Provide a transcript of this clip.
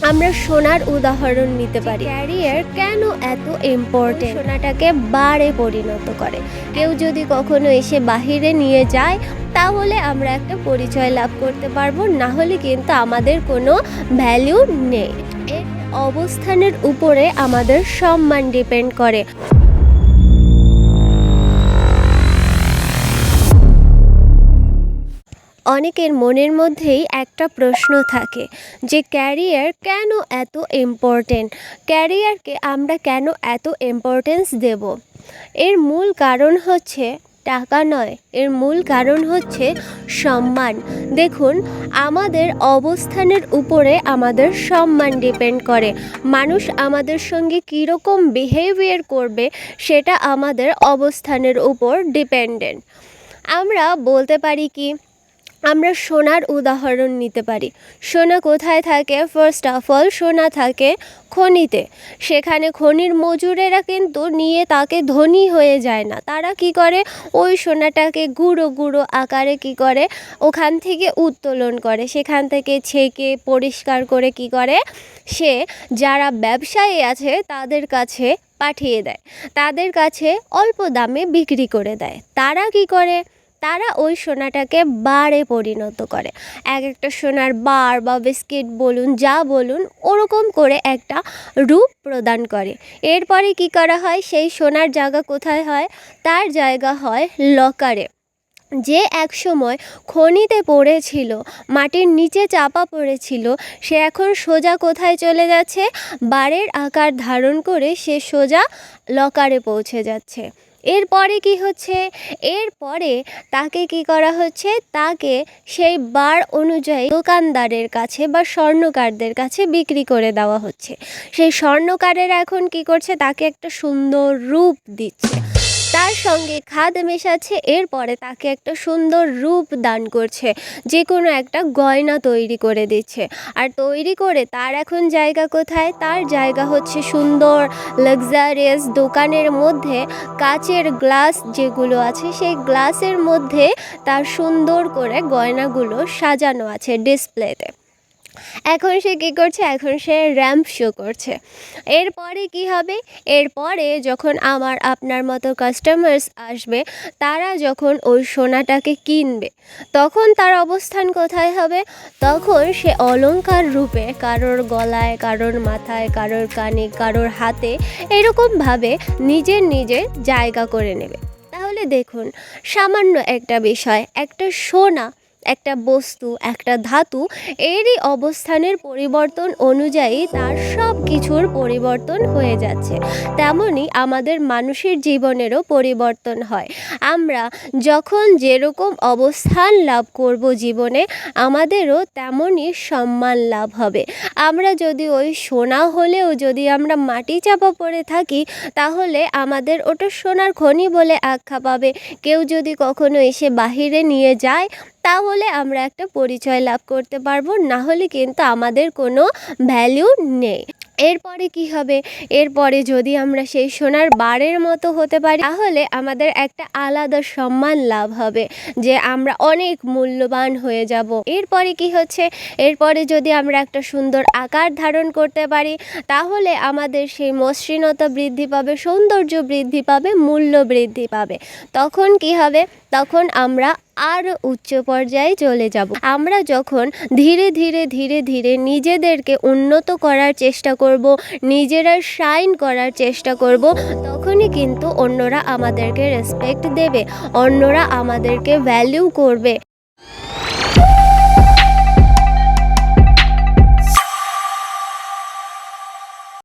আমরা সোনার উদাহরণ নিতে পারি। ক্যারিয়ার কেন এত ইম্পর্টেন্ট, সোনাটাকে বারে পরিণত করে। কেউ যদি কখনো এসে বাহিরে নিয়ে যায় তাহলে আমরা একটা পরিচয় লাভ করতে পারবো, না হলে কিন্তু আমাদের কোনো ভ্যালু নেই। এর অবস্থানের উপরে আমাদের সম্মান ডিপেন্ড করে। অনেকের মনের মধ্যেই একটা প্রশ্ন থাকে যে ক্যারিয়ার কেন এত ইম্পর্টেন্ট, ক্যারিয়ারকে আমরা কেন এত ইম্পর্টেন্স দেব। এর মূল কারণ হচ্ছে টাকা নয়, এর মূল কারণ হচ্ছে সম্মান। দেখুন, আমাদের অবস্থানের উপরে আমাদের সম্মান ডিপেন্ড করে। মানুষ আমাদের সঙ্গে কীরকম বিহেভিয়ার করবে সেটা আমাদের অবস্থানের উপর ডিপেন্ডেন্ট। আমরা বলতে পারি কি, আমরা সোনার উদাহরণ নিতে পারি। সোনা কোথায় থাকে? ফার্স্ট অফ অল সোনা থাকে খনিতে। সেখানে খনির মজুরেরা কিন্তু নিয়ে তাকে ধনী হয়ে যায় না। তারা কি করে, ওই সোনাটাকে গুঁড়ো গুঁড়ো আকারে কি করে, ওখান থেকে উত্তোলন করে, সেখান থেকে ছেঁকে পরিষ্কার করে কি করে, সে যারা ব্যবসায়ী আছে তাদের কাছে পাঠিয়ে দেয়, তাদের কাছে অল্প দামে বিক্রি করে দেয়। তারা কি করে, তারা ওই সোনাটাকে বারে পরিণত করে। এক একটা সোনার বার বা বিস্কিট বলুন, যা বলুন, ওরকম করে একটা রূপ প্রদান করে। এরপরে কি করা হয়, সেই সোনার জায়গা কোথায় হয়? তার জায়গা হয় লকারে। যে এক সময় খনিতে পড়েছিল, মাটির নিচে চাপা পড়েছিল, সে এখন সোজা কোথায় চলে যাচ্ছে? বারের আকার ধারণ করে সে সোজা লকারে পৌঁছে যাচ্ছে। এরপরে কি হচ্ছে, এরপরে তাকে কি করা হচ্ছে, তাকে সেই বার অনুযায়ী দোকানদারের কাছে বা স্বর্ণকারদের কাছে বিক্রি করে দেওয়া হচ্ছে। সেই স্বর্ণকারেরা এখন কি করছে, তাকে একটা সুন্দর রূপ দিচ্ছে, তার সঙ্গে খাদ মেশাচ্ছে, এরপরে তাকে একটা সুন্দর রূপ দান করছে, যে কোনো একটা গয়না তৈরি করে দিচ্ছে। আর তৈরি করে তার এখন জায়গা কোথায়? তার জায়গা হচ্ছে সুন্দর লাক্সারিয়াস দোকানের মধ্যে, কাচের গ্লাস যেগুলো আছে সেই গ্লাসের মধ্যে তার সুন্দর করে গয়নাগুলো সাজানো আছে ডিসপ্লেতে। এখন সে কী করছে, এখন সে র্যাম্প শো করছে। এরপরে কি হবে, এরপরে যখন আমার আপনার মতো কাস্টমার্স আসবে, তারা যখন ওই সোনাটাকে কিনবে, তখন তার অবস্থান কোথায় হবে? তখন সে অলংকার রূপে কারোর গলায়, কারোর মাথায়, কারোর কানে, কারোর হাতে এরকমভাবে নিজের নিজের জায়গা করে নেবে। তাহলে দেখুন, সামান্য একটা বিষয়, একটা সোনা, একটা বস্তু, একটা ধাতু, এরই অবস্থানের পরিবর্তন অনুযায়ী তার সব কিছুর পরিবর্তন হয়ে যাচ্ছে। তেমনই আমাদের মানুষের জীবনেরও পরিবর্তন হয়। আমরা যখন যেরকম অবস্থান লাভ করব জীবনে, আমাদেরও তেমনই সম্মান লাভ হবে। আমরা যদি ওই সোনা হলেও যদি আমরা মাটি চাপা পড়ে থাকি, তাহলে আমাদের ওটা সোনার খনি বলে আখ্যা পাবে। কেউ যদি কখনো এসে বাহিরে নিয়ে যায় তাহলে আমরা একটা পরিচয় লাভ করতে পারবো, না হলে কিন্তু আমাদের কোনো ভ্যালু নেই। এরপরে কি হবে, এরপরে যদি আমরা সেই সোনার বারের মতো হতে পারি, তাহলে আমাদের একটা আলাদা সম্মান লাভ হবে, যে আমরা অনেক মূল্যবান হয়ে যাব। এরপরে কি হচ্ছে, এরপরে যদি আমরা একটা সুন্দর আকার ধারণ করতে পারি, তাহলে আমাদের সেই মসৃণতা বৃদ্ধি পাবে, সৌন্দর্য বৃদ্ধি পাবে, মূল্য বৃদ্ধি পাবে। তখন কি হবে, তখন আমরা আরও উচ্চ পর্যায়ে চলে যাব। আমরা যখন ধীরে ধীরে ধীরে ধীরে নিজেদেরকে উন্নত করার চেষ্টা করব, নিজেরা শাইন করার চেষ্টা করব, তখনই কিন্তু অন্যরা আমাদেরকে রেসপেক্ট দেবে, অন্যরা আমাদেরকে ভ্যালু করবে।